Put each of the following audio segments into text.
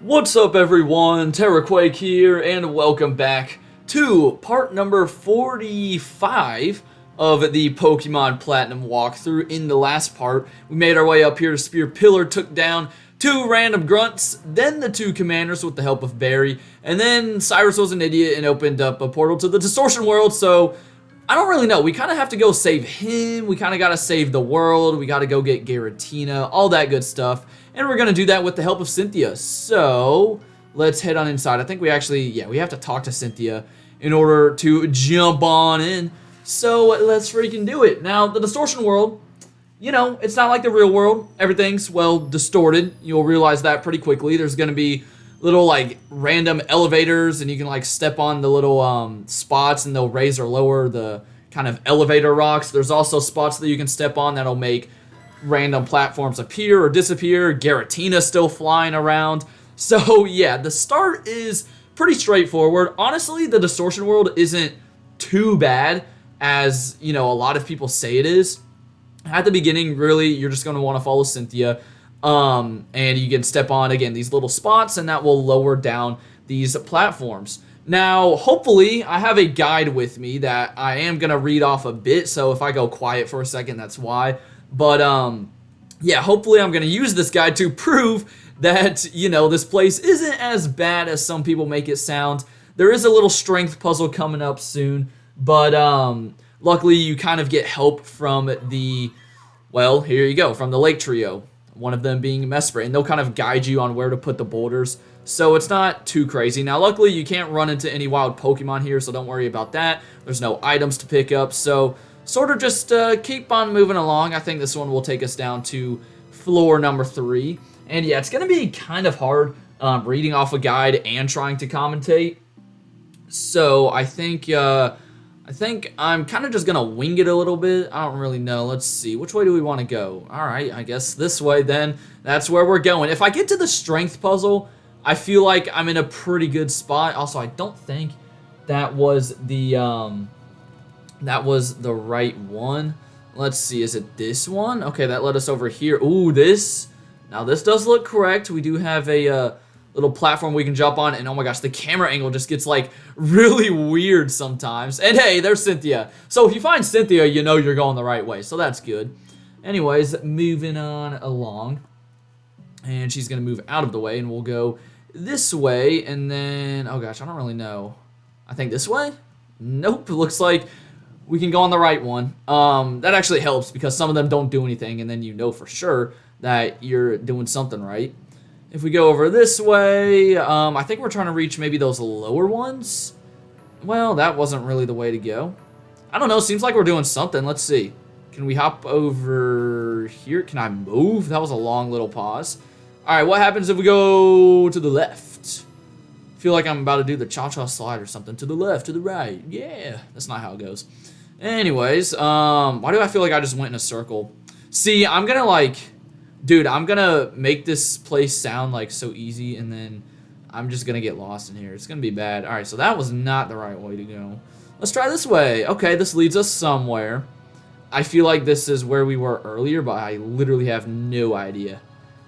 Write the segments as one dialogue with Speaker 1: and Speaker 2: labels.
Speaker 1: What's up everyone, Terraquake here, and welcome back to part number 45 of the Pokemon Platinum walkthrough. In the last part, we made our way up here to Spear Pillar, took down two random grunts, then the two commanders with the help of Barry, and then Cyrus was an idiot and opened up a portal to the Distortion world, so I don't really know. We kind of have to go save him, we kind of got to save the world, we got to go get Giratina, all that good stuff. And we're going to do that with the help of Cynthia. So, let's head on inside. I think we actually, we have to talk to Cynthia in order to jump on in. So, let's freaking do it. Now, the Distortion world, you know, it's not like the real world. Everything's, well, distorted. You'll realize that pretty quickly. There's going to be little, like, random elevators, and you can, like, step on the little spots, and they'll raise or lower the kind of elevator rocks. There's also spots that you can step on that'll make random platforms appear or disappear. Giratina still flying around. So yeah, the start is pretty straightforward. Honestly, the Distortion world isn't too bad as, you know, a lot of people say it is. At the beginning, really, you're just going to want to follow Cynthia. And you can step on, again, these little spots, and that will lower down these platforms. Now, hopefully, I have a guide with me that I am going to read off a bit, so if I go quiet for a second, that's why. But, yeah, hopefully I'm going to use this guide to prove that, you know, this place isn't as bad as some people make it sound. There is a little strength puzzle coming up soon, but, luckily you kind of get help from the, well, here you go, from the Lake Trio. One of them being Mesprit, and they'll kind of guide you on where to put the boulders. So it's not too crazy. Now, luckily, you can't run into any wild Pokemon here, so don't worry about that. There's no items to pick up, so sort of just keep on moving along. I think this one will take us down to floor number 3. And yeah, it's going to be kind of hard reading off a guide and trying to commentate. So I think I'm kind of just going to wing it a little bit. I don't really know. Let's see. Which way do we want to go? All right, I guess this way then. That's where we're going. If I get to the strength puzzle, I feel like I'm in a pretty good spot. Also, I don't think that was the right one. Let's see, is it this one? Okay, that led us over here. Ooh, this. Now, this does look correct. We do have a little platform we can jump on, and oh my gosh, the camera angle just gets, like, really weird sometimes. And hey, there's Cynthia. So if you find Cynthia, you know you're going the right way, so that's good. Anyways, moving on along. And she's going to move out of the way, and we'll go this way, and then, oh gosh, I don't really know. I think this way? Nope, it looks like we can go on the right one. That actually helps because some of them don't do anything, and then you know for sure that you're doing something right. If we go over this way, I think we're trying to reach maybe those lower ones. Well, that wasn't really the way to go. I don't know, seems like we're doing something. Let's see. Can we hop over here? Can I move? That was a long little pause. All right, what happens if we go to the left? I feel like I'm about to do the cha-cha slide or something. To the left, to the right. Yeah, that's not how it goes. Anyways, why do I feel like I just went in a circle? See, I'm gonna like, dude, I'm gonna make this place sound like so easy, and then I'm just gonna get lost in here. It's gonna be bad. All right, so that was not the right way to go. Let's try this way. Okay, this leads us somewhere. I feel like this is where we were earlier, but I literally have no idea.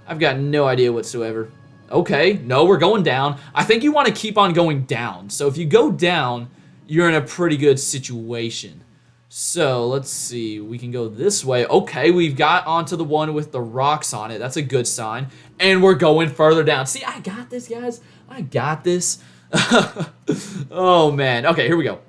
Speaker 1: I've got no idea whatsoever. Okay, no, we're going down. I think you want to keep on going down. So if you go down, you're in a pretty good situation. So let's see. We can go this way. Okay, we've got onto the one with the rocks on it. That's a good sign. And we're going further down. See, I got this, guys. I got this. Oh, man. Okay, here we go.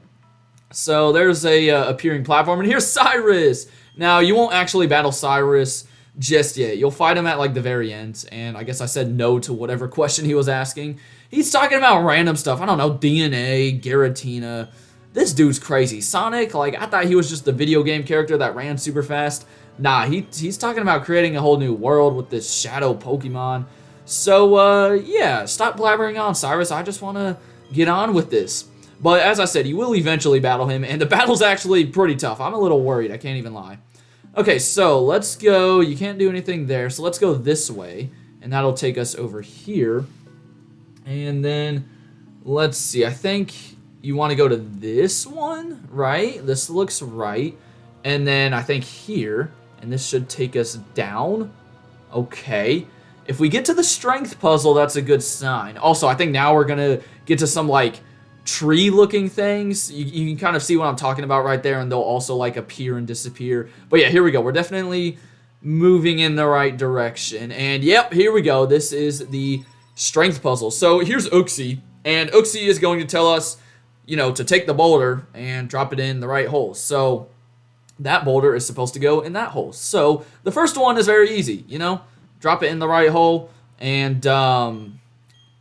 Speaker 1: So there's a appearing platform. And here's Cyrus. Now, you won't actually battle Cyrus just yet. You'll fight him at like the very end, and I guess I said no to whatever question he was asking. He's talking about random stuff. I don't know, DNA, Giratina. This dude's crazy. Sonic, like, I thought he was just the video game character that ran super fast. Nah, he's talking about creating a whole new world with this shadow Pokemon. So, yeah, stop blabbering on, Cyrus. I just want to get on with this. But as I said, you will eventually battle him, and the battle's actually pretty tough. I'm a little worried, I can't even lie. Okay, so let's go. You can't do anything there, so let's go this way, and that'll take us over here. And then, let's see, I think you want to go to this one, right? This looks right. And then I think here, and this should take us down. Okay. If we get to the strength puzzle, that's a good sign. Also, I think now we're gonna get to some like tree-looking things. You can kind of see what I'm talking about right there, and they'll also like appear and disappear. But yeah, here we go. We're definitely moving in the right direction. And yep, here we go. This is the strength puzzle. So here's Uxie, and Uxie is going to tell us, you know, to take the boulder and drop it in the right hole. So that boulder is supposed to go in that hole. So the first one is very easy, you know, drop it in the right hole, and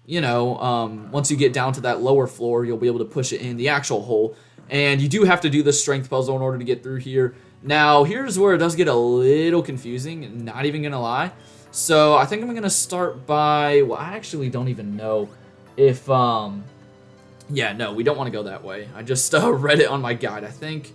Speaker 1: once you get down to that lower floor, you'll be able to push it in the actual hole. And you do have to do the strength puzzle in order to get through here. Now, here's where it does get a little confusing, not even gonna lie. So I think I'm gonna start by, well, I actually don't even know if, yeah, no, we don't want to go that way. I just read it on my guide. I think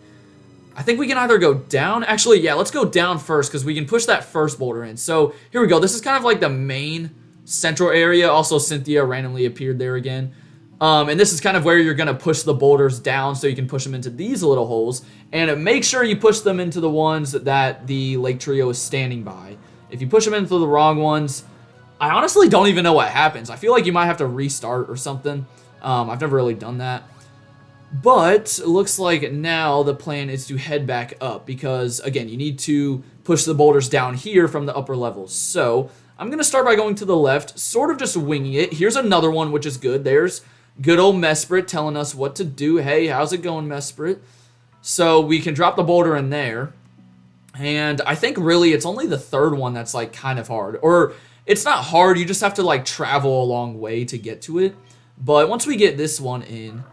Speaker 1: we can either go down. Actually, yeah, let's go down first because we can push that first boulder in. So here we go. This is kind of like the main central area. Also, Cynthia randomly appeared there again. And this is kind of where you're going to push the boulders down so you can push them into these little holes. And make sure you push them into the ones that the Lake Trio is standing by. If you push them into the wrong ones, I honestly don't even know what happens. I feel like you might have to restart or something. I've never really done that. But it looks like now the plan is to head back up because, again, you need to push the boulders down here from the upper levels. So I'm going to start by going to the left, sort of just winging it. Here's another one, which is good. There's good old Mesprit telling us what to do. Hey, how's it going, Mesprit? So we can drop the boulder in there. And I think really it's only the third one that's like kind of hard. Or it's not hard, you just have to like travel a long way to get to it. But once we get this one in,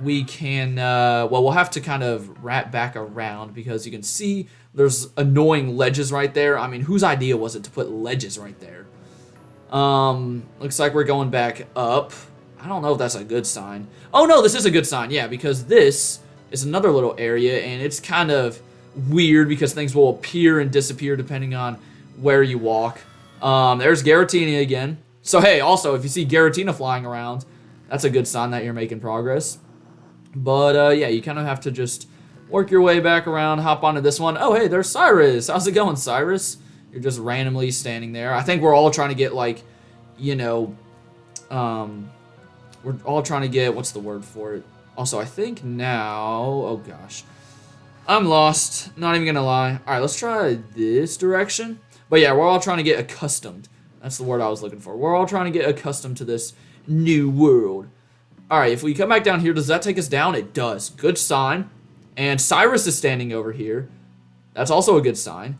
Speaker 1: we can, well, we'll have to kind of wrap back around because you can see there's annoying ledges right there. I mean, whose idea was it to put ledges right there? Looks like we're going back up. I don't know if that's a good sign. Oh, no, this is a good sign, yeah, because this is another little area, and it's kind of weird because things will appear and disappear depending on where you walk. There's Giratina again. So, hey, also, if you see Giratina flying around, that's a good sign that you're making progress. But, yeah, you kind of have to just work your way back around, hop onto this one. Oh, hey, there's Cyrus. How's it going, Cyrus? You're just randomly standing there. I think we're all trying to get, like, you know, we're all trying to get, what's the word for it? Also, I think now, oh, gosh. I'm lost. Not even going to lie. All right, let's try this direction. But, yeah, we're all trying to get accustomed. That's the word I was looking for. We're all trying to get accustomed to this new world. All right, if we come back down here, does that take us down? It does. Good sign. And Cyrus is standing over here. That's also a good sign.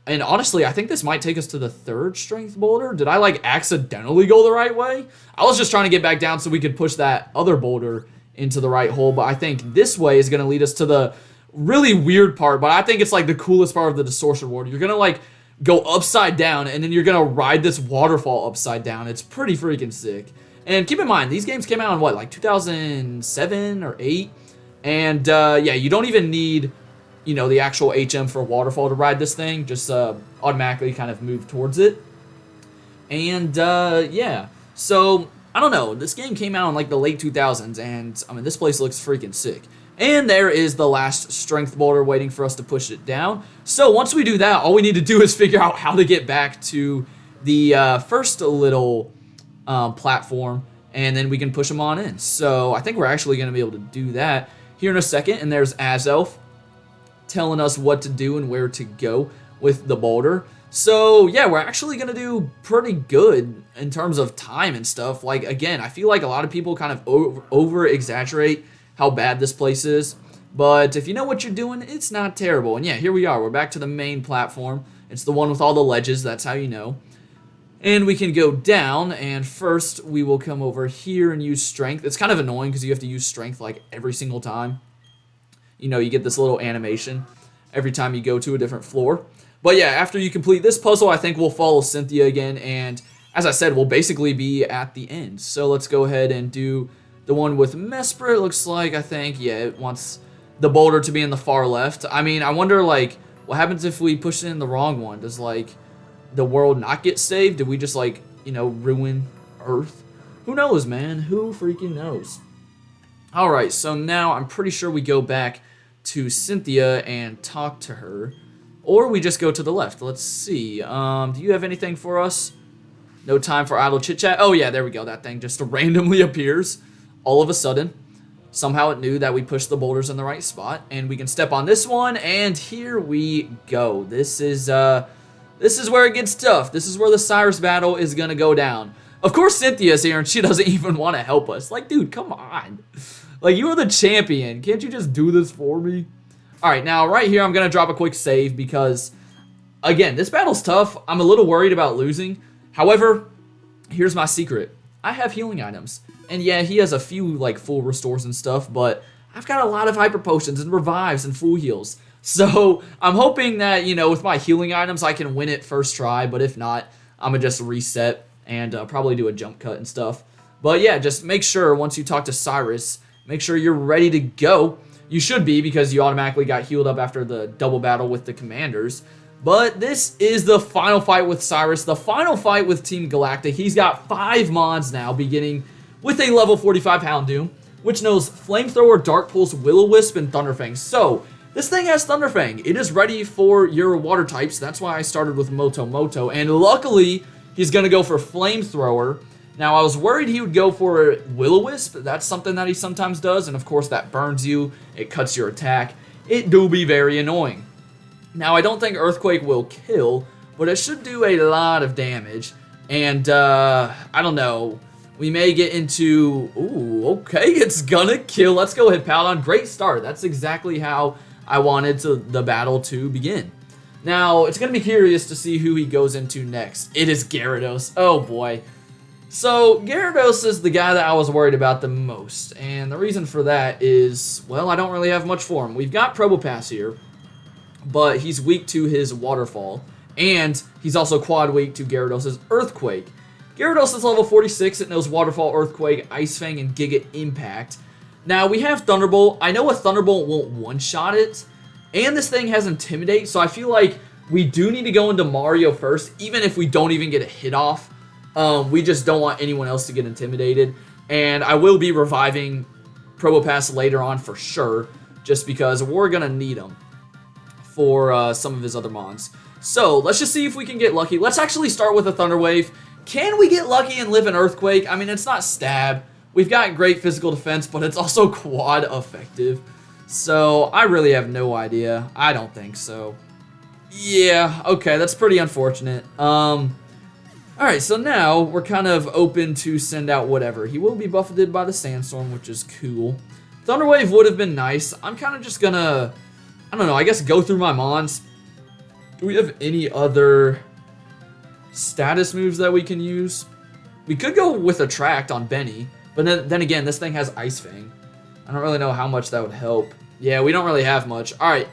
Speaker 1: And honestly, I think this might take us to the third strength boulder. Did I, like, accidentally go the right way? I was just trying to get back down so we could push that other boulder into the right hole. But I think this way is going to lead us to the really weird part. But I think it's, like, the coolest part of the Distortion world. You're going to, like, go upside down, and then you're going to ride this waterfall upside down. It's pretty freaking sick. And keep in mind, these games came out in, what, like 2007 or 8? And, yeah, you don't even need, you know, the actual HM for a waterfall to ride this thing. Just automatically kind of move towards it. And, yeah. So, I don't know. This game came out in, like, the late 2000s. And, I mean, this place looks freaking sick. And there is the last strength boulder waiting for us to push it down. So, once we do that, all we need to do is figure out how to get back to the first little platform, and then we can push them on in. So I think we're actually going to be able to do that here in a second. And there's Azelf telling us what to do and where to go with the boulder. So yeah, we're actually going to do pretty good in terms of time and stuff. Like, again, I feel like a lot of people kind of over-exaggerate how bad this place is. But if you know what you're doing, it's not terrible. And yeah, here we are. We're back to the main platform. It's the one with all the ledges. That's how you know. And we can go down, and first we will come over here and use strength. It's kind of annoying because you have to use strength like every single time. You know, you get this little animation every time you go to a different floor. But yeah, after you complete this puzzle, I think we'll follow Cynthia again, and as I said, we'll basically be at the end. So let's go ahead and do the one with Mesprit. It looks like, I think, yeah, it wants the boulder to be in the far left. I mean, I wonder, like, what happens if we push it in the wrong one? Does, like, the world not get saved? Did we just, like, you know, ruin Earth? Who knows, man? Who freaking knows? Alright, so now I'm pretty sure we go back to Cynthia and talk to her. Or we just go to the left. Let's see. Do you have anything for us? No time for idle chit-chat. Oh, yeah, there we go. That thing just randomly appears all of a sudden. Somehow it knew that we pushed the boulders in the right spot. And we can step on this one, and here we go. This is where it gets tough. This is where the Cyrus battle is going to go down. Of course, Cynthia's here, and she doesn't even want to help us. Like, dude, come on. Like, you are the champion. Can't you just do this for me? All right, now, right here, I'm going to drop a quick save because, again, this battle's tough. I'm a little worried about losing. However, here's my secret. I have healing items. And, yeah, he has a few, like, full restores and stuff, but I've got a lot of hyper potions and revives and full heals. So, I'm hoping that, you know, with my healing items, I can win it first try, but if not, I'm going to just reset and probably do a jump cut and stuff. But, yeah, just make sure once you talk to Cyrus, make sure you're ready to go. You should be because you automatically got healed up after the double battle with the commanders. But this is the final fight with Cyrus, the final fight with Team Galactic. He's got 5 mods now, beginning with a level 45 Houndoom, which knows Flamethrower, Dark Pulse, Will-O-Wisp, and Thunderfang. So, this thing has Thunderfang. It is ready for your water types. That's why I started with Moto. And luckily, he's going to go for Flamethrower. Now, I was worried he would go for Will-O-Wisp. That's something that he sometimes does. And, of course, that burns you. It cuts your attack. It do be very annoying. Now, I don't think Earthquake will kill, but it should do a lot of damage. And, I don't know. We may get into... Ooh, okay, it's gonna kill. Let's go ahead, Paladin. Great start. That's exactly how I wanted the battle to begin. Now, it's gonna be curious to see who he goes into next. It is Gyarados. Oh, boy. So, Gyarados is the guy that I was worried about the most. And the reason for that is, well, I don't really have much for him. We've got Probopass here, but he's weak to his Waterfall. And he's also quad weak to Gyarados' Earthquake. Gyarados is level 46. It knows Waterfall, Earthquake, Ice Fang, and Giga Impact. Now, we have Thunderbolt. I know a Thunderbolt won't one-shot it. And this thing has Intimidate, so I feel like we do need to go into Mario first, even if we don't even get a hit off. We just don't want anyone else to get intimidated. And I will be reviving Probopass later on for sure, just because we're going to need him for some of his other mons. So, let's just see if we can get lucky. Let's actually start with a Thunder Wave. Can we get lucky and live an Earthquake? I mean, it's not stab. We've got great physical defense, but it's also quad effective. So, I really have no idea. I don't think so. Yeah, okay, that's pretty unfortunate. Alright, so now we're kind of open to send out whatever. He will be buffeted by the Sandstorm, which is cool. Thunder Wave would have been nice. I'm kind of just gonna, I don't know, I guess go through my mons. Do we have any other status moves that we can use? We could go with Attract on Benny, but then again, this thing has Ice Fang. I don't really know how much that would help. Yeah, we don't really have much. Alright,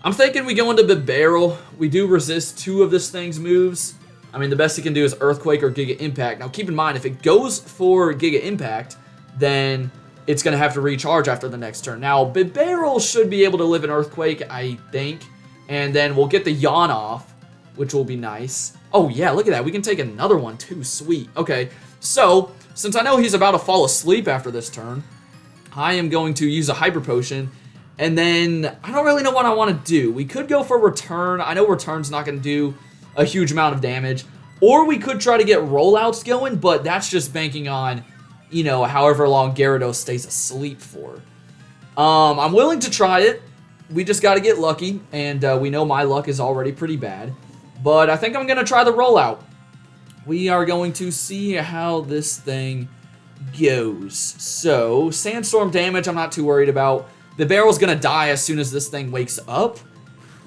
Speaker 1: I'm thinking we go into Bibarel. We do resist 2 of this thing's moves. I mean, the best he can do is Earthquake or Giga Impact. Now, keep in mind, if it goes for Giga Impact, then it's going to have to recharge after the next turn. Now, Bibarel should be able to live an Earthquake, I think. And then we'll get the Yawn off, which will be nice. Oh, yeah, look at that. We can take another one, too. Sweet. Okay, so, since I know he's about to fall asleep after this turn, I am going to use a Hyper Potion. And then, I don't really know what I want to do. We could go for Return. I know Return's not going to do a huge amount of damage. Or we could try to get Rollouts going, but that's just banking on, you know, however long Gyarados stays asleep for. I'm willing to try it. We just got to get lucky, and we know my luck is already pretty bad. But I think I'm going to try the Rollout. We are going to see how this thing goes. So, Sandstorm damage I'm not too worried about. The barrel's going to die as soon as this thing wakes up.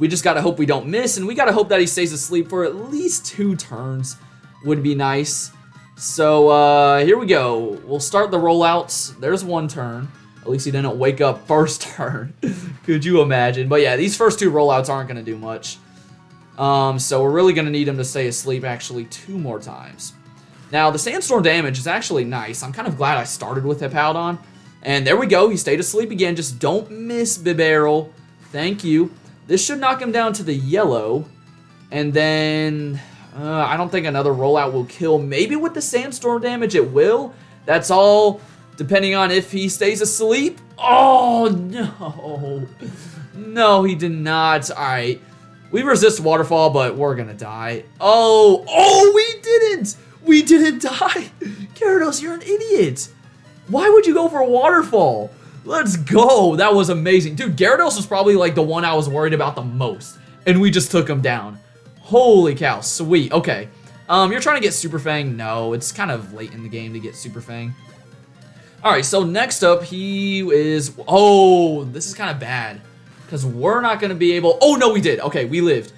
Speaker 1: We just got to hope we don't miss, and we got to hope that he stays asleep for at least 2 turns. Would be nice. So, here we go. We'll start the rollouts. There's 1 turn. At least he didn't wake up first turn. Could you imagine? But yeah, these first 2 rollouts aren't going to do much. So we're really going to need him to stay asleep actually 2 more times. Now, the Sandstorm damage is actually nice. I'm kind of glad I started with Hippowdon. And there we go. He stayed asleep again. Just don't miss Bibarel. Thank you. This should knock him down to the yellow. And then I don't think another rollout will kill. Maybe with the Sandstorm damage it will. That's all depending on if he stays asleep. Oh, no. No, he did not. All right. We resist waterfall, but we're gonna die. Oh, we didn't! We didn't die! Gyarados, you're an idiot! Why would you go for a waterfall? Let's go! That was amazing. Dude, Gyarados was probably like the one I was worried about the most. And we just took him down. Holy cow, sweet. Okay. You're trying to get Super Fang? No, it's kind of late in the game to get Super Fang. Alright, so next up, he is... Oh, this is kind of bad. Because we're not going to be able... Oh, no, we did. Okay, we lived.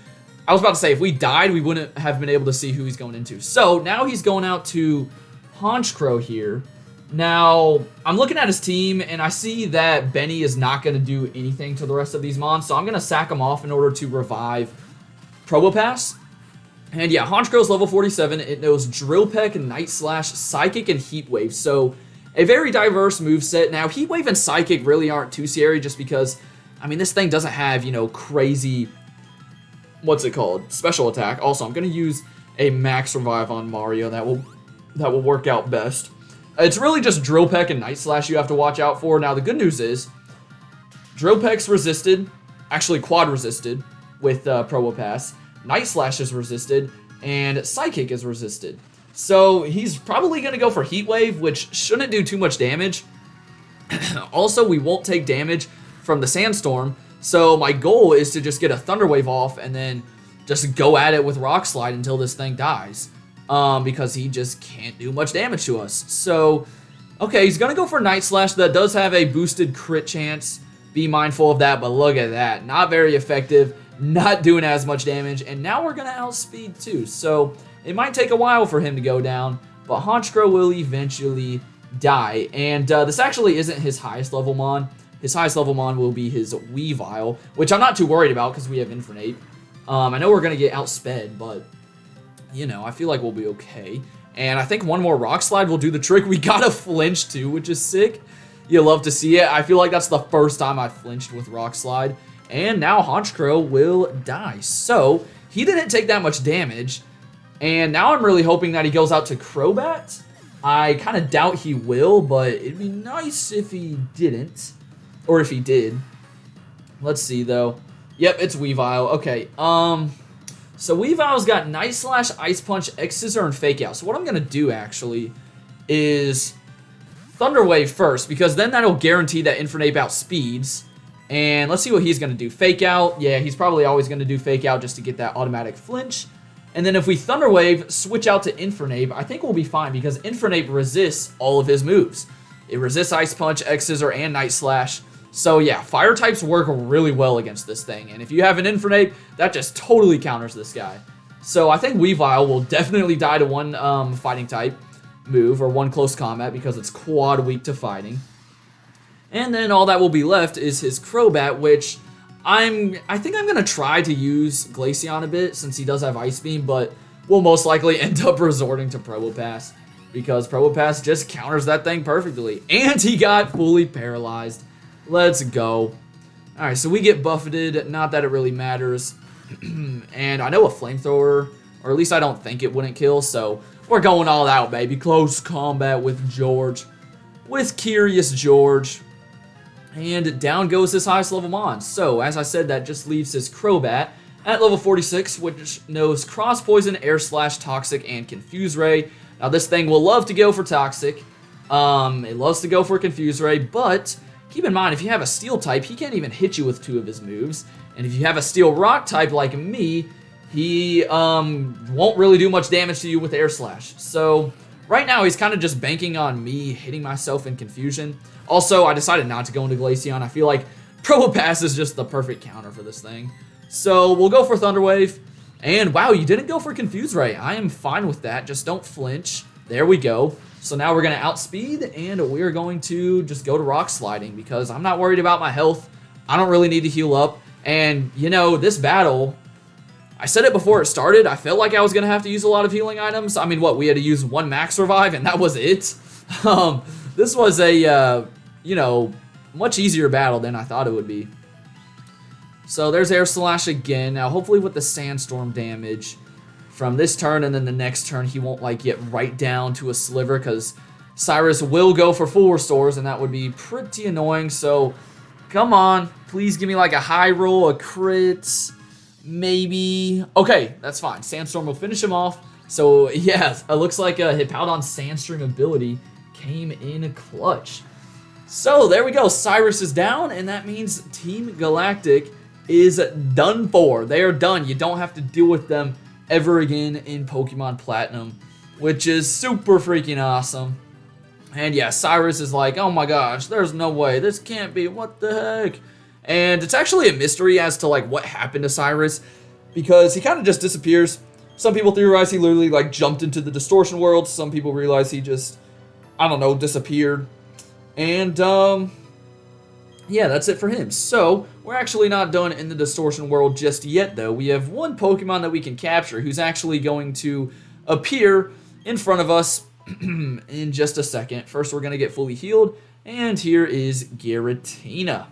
Speaker 1: I was about to say, if we died, we wouldn't have been able to see who he's going into. So, now he's going out to Honchkrow here. Now, I'm looking at his team, and I see that Benny is not going to do anything to the rest of these mons. So, I'm going to sack him off in order to revive Probopass. And yeah, Honchkrow's level 47. It knows Drill Peck, Night Slash, Psychic, and Heat Wave. So, a very diverse moveset. Now, Heat Wave and Psychic really aren't too scary just because, I mean, this thing doesn't have, you know, crazy, what's it called? Special attack. Also, I'm going to use a Max Revive on Mario. That will work out best. It's really just Drill Peck and Night Slash you have to watch out for. Now, the good news is, Drill Peck's resisted, actually quad resisted with Probopass. Night Slash is resisted, and Psychic is resisted. So he's probably going to go for Heat Wave, which shouldn't do too much damage. Also, we won't take damage from the Sandstorm, so my goal is to just get a Thunder Wave off and then just go at it with Rock Slide until this thing dies. Because he just can't do much damage to us. So, okay, he's going to go for Night Slash. That does have a boosted crit chance. Be mindful of that, but look at that. Not very effective. Not doing as much damage, and now we're going to outspeed too, so it might take a while for him to go down, but Honchkrow will eventually die, and this actually isn't his highest level mon. His highest level mon will be his Weavile, which I'm not too worried about because we have Infernape. I know we're going to get outsped, but, you know, I feel like we'll be okay, and I think one more Rock Slide will do the trick. We got a flinch too, which is sick. You love to see it. I feel like that's the first time I flinched with Rock Slide. And now Honchkrow will die. So, he didn't take that much damage. And now I'm really hoping that he goes out to Crobat. I kind of doubt he will, but it'd be nice if he didn't. Or if he did. Let's see, though. Yep, it's Weavile. Okay, so Weavile's got Night Slash, Ice Punch, X-Scissor, and Fake Out. So what I'm going to do, actually, is Thunder Wave first. Because then that'll guarantee that Infernape outspeeds. And let's see what he's going to do. Fake Out. Yeah, he's probably always going to do Fake Out just to get that automatic flinch. And then if we Thunder Wave, switch out to Infernape, I think we'll be fine because Infernape resists all of his moves. It resists Ice Punch, X-Scissor, and Night Slash. So yeah, Fire types work really well against this thing. And if you have an Infernape, that just totally counters this guy. So I think Weavile will definitely die to one fighting type move or one close combat because it's quad weak to fighting. And then all that will be left is his Crobat, which I think I'm going to try to use Glaceon a bit since he does have Ice Beam, but we'll most likely end up resorting to Probopass because Probopass just counters that thing perfectly. And he got fully paralyzed. Let's go. Alright, so we get buffeted. Not that it really matters. And I know a Flamethrower, or at least I don't think it wouldn't kill, so we're going all out, baby. Close combat with George. With Curious George. And down goes his highest level mon. So, as I said, that just leaves his Crobat at level 46, which knows Cross Poison, Air Slash, Toxic, and Confuse Ray. Now, this thing will love to go for Toxic. It loves to go for Confuse Ray, but keep in mind, if you have a Steel type, he can't even hit you with 2 of his moves. And if you have a Steel Rock type like me, he won't really do much damage to you with Air Slash. So, right now, he's kind of just banking on me hitting myself in confusion. Also, I decided not to go into Glaceon. I feel like Probopass is just the perfect counter for this thing. So, we'll go for Thunder Wave. And, wow, you didn't go for Confuse Ray. I am fine with that. Just don't flinch. There we go. So, now we're going to outspeed, and we're going to just go to Rock Sliding because I'm not worried about my health. I don't really need to heal up. And, you know, this battle, I said it before it started, I felt like I was going to have to use a lot of healing items. I mean, what, we had to use 1 Max Revive, and that was it? This was a, you know, much easier battle than I thought it would be. So there's Air Slash again. Now, hopefully with the Sandstorm damage from this turn and then the next turn, he won't, like, get right down to a sliver because Cyrus will go for full restores, and that would be pretty annoying. So, come on. Please give me, like, a high roll, a crit, maybe. Okay, that's fine. Sandstorm will finish him off. So, yeah, it looks like Hippowdon's Sandstream ability came in clutch. So, there we go. Cyrus is down, and that means Team Galactic is done for. They are done. You don't have to deal with them ever again in Pokemon Platinum, which is super freaking awesome. And yeah, Cyrus is like, oh my gosh, there's no way. This can't be. What the heck? And it's actually a mystery as to like what happened to Cyrus, because he kind of just disappears. Some people theorize he literally like jumped into the Distortion world. Some people realize he just, I don't know, disappeared. And yeah, that's it for him. So we're actually not done in the Distortion world just yet, though. We have one Pokemon that we can capture who's actually going to appear in front of us in just a second. First, we're going to get fully healed, and here is Giratina.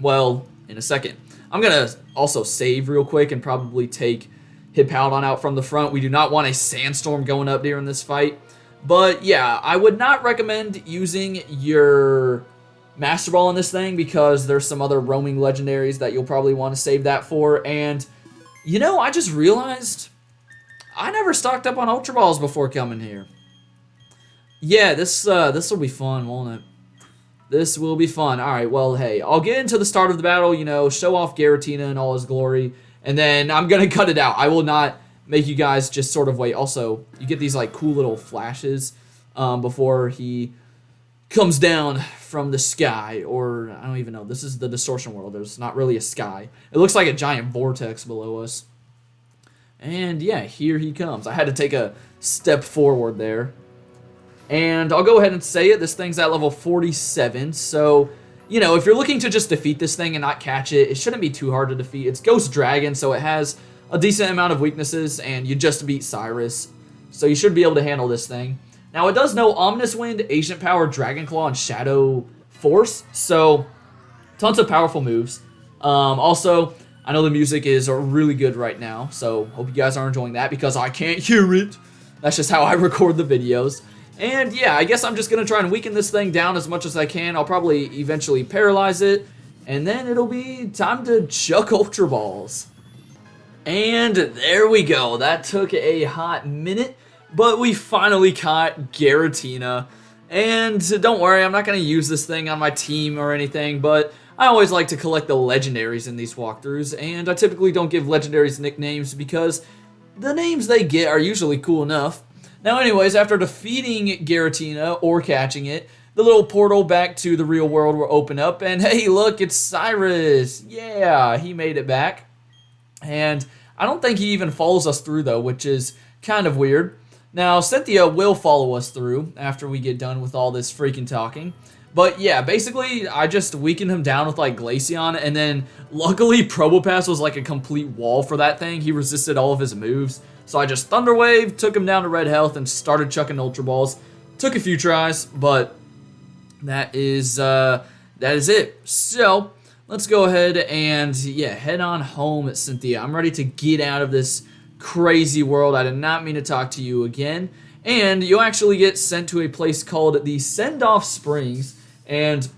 Speaker 1: Well, in a second. I'm going to also save real quick and probably take Hippowdon out from the front. We do not want a Sandstorm going up during this fight. But yeah, I would not recommend using your Master Ball on this thing because there's some other roaming legendaries that you'll probably want to save that for. And, you know, I just realized I never stocked up on Ultra Balls before coming here. Yeah, this will be fun, won't it? This will be fun. All right, well, hey, I'll get into the start of the battle, you know, show off Giratina in all his glory, and then I'm going to cut it out. I will not make you guys just sort of wait. Also, you get these, like, cool little flashes before he comes down from the sky, or I don't even know. This is the Distortion world. There's not really a sky. It looks like a giant vortex below us. And, yeah, here he comes. I had to take a step forward there. And I'll go ahead and say it, this thing's at level 47, so, you know, if you're looking to just defeat this thing and not catch it, it shouldn't be too hard to defeat. It's Ghost Dragon, so it has a decent amount of weaknesses, and you just beat Cyrus, so you should be able to handle this thing. Now, it does know Ominous Wind, Ancient Power, Dragon Claw, and Shadow Force, so tons of powerful moves. Also, I know the music is really good right now, so hope you guys are enjoying that because I can't hear it. That's just how I record the videos. And yeah, I guess I'm just going to try and weaken this thing down as much as I can. I'll probably eventually paralyze it. And then it'll be time to chuck Ultra Balls. And there we go. That took a hot minute. But we finally caught Giratina. And don't worry, I'm not going to use this thing on my team or anything. But I always like to collect the legendaries in these walkthroughs. And I typically don't give legendaries nicknames because the names they get are usually cool enough. Now anyways, after defeating Giratina or catching it, the little portal back to the real world will open up, and hey, look, it's Cyrus. Yeah, he made it back. And I don't think he even follows us through, though, which is kind of weird. Now, Cynthia will follow us through after we get done with all this freaking talking. But yeah, basically, I just weakened him down with, like, Glaceon, and then luckily Probopass was like a complete wall for that thing. He resisted all of his moves. So I just Thunder Wave, took him down to red health, and started chucking Ultra Balls. Took a few tries, but that is it. So let's go ahead and, yeah, head on home, Cynthia. I'm ready to get out of this crazy world. I did not mean to talk to you again. And you'll actually get sent to a place called the Send-Off Springs. And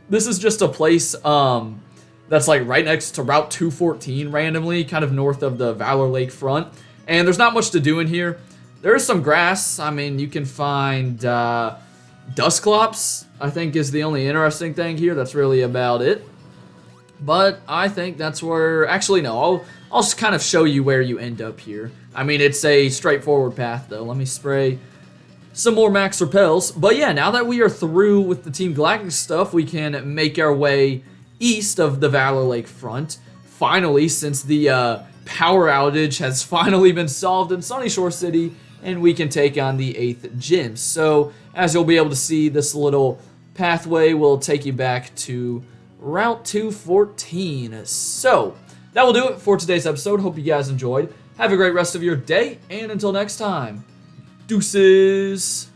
Speaker 1: this is just a place that's like right next to Route 214 randomly, kind of north of the Valor Lake front. And there's not much to do in here. There is some grass. I mean, you can find Dusclops, I think, is the only interesting thing here. That's really about it. But I think that's where... Actually, no. I'll just kind of show you where you end up here. I mean, it's a straightforward path, though. Let me spray some more Max Repels. But yeah, now that we are through with the Team Galactic stuff, we can make our way east of the Valor Lake front. Finally, since the power outage has finally been solved in Sunny Shore City, and we can take on the 8th gym. So, as you'll be able to see, this little pathway will take you back to Route 214. So, that will do it for today's episode. Hope you guys enjoyed. Have a great rest of your day, and until next time, deuces!